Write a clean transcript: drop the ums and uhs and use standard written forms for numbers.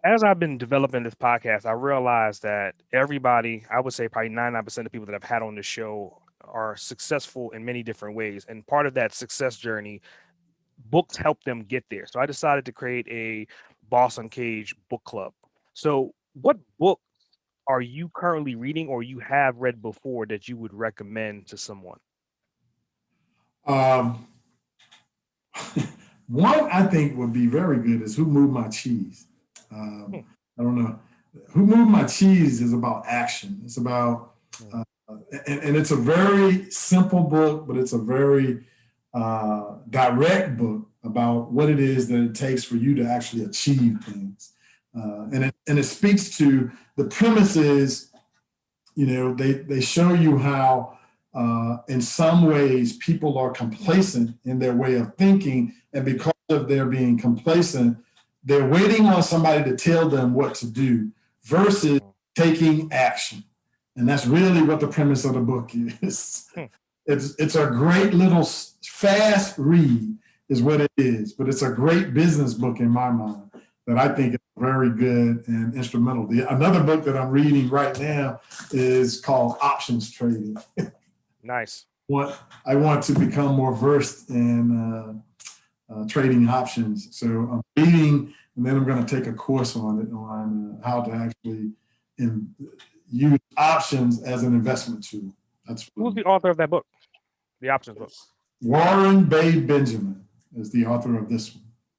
As I've been developing this podcast, I realized that everybody, I would say probably 99% of people that I've had on the show are successful in many different ways. And part of that success journey, books help them get there. So I decided to create a Boss Cage book club. So what book are you currently reading or you have read before that you would recommend to someone? Um, One I think would be very good is Who Moved My Cheese. Hmm, I don't know. Who Moved My Cheese is about action. It's about, hmm, uh, and it's a very simple book, but it's a very direct book about what it is that it takes for you to actually achieve things. And it speaks to the premises. They show you how in some ways people are complacent in their way of thinking, and because of their being complacent, they're waiting on somebody to tell them what to do versus hmm, taking action. And that's really what the premise of the book is. hmm. It's a great little fast read is what it is, but it's a great business book in my mind that I think is very good and instrumental. Another book that I'm reading right now is called Options Trading. Nice. What I want to become more versed in trading options. So I'm reading, and then I'm going to take a course on it on how to actually use options as an investment tool. That's what Who's I'm. the author of that book? The options book. Warren Bay Benjamin is the author of this one.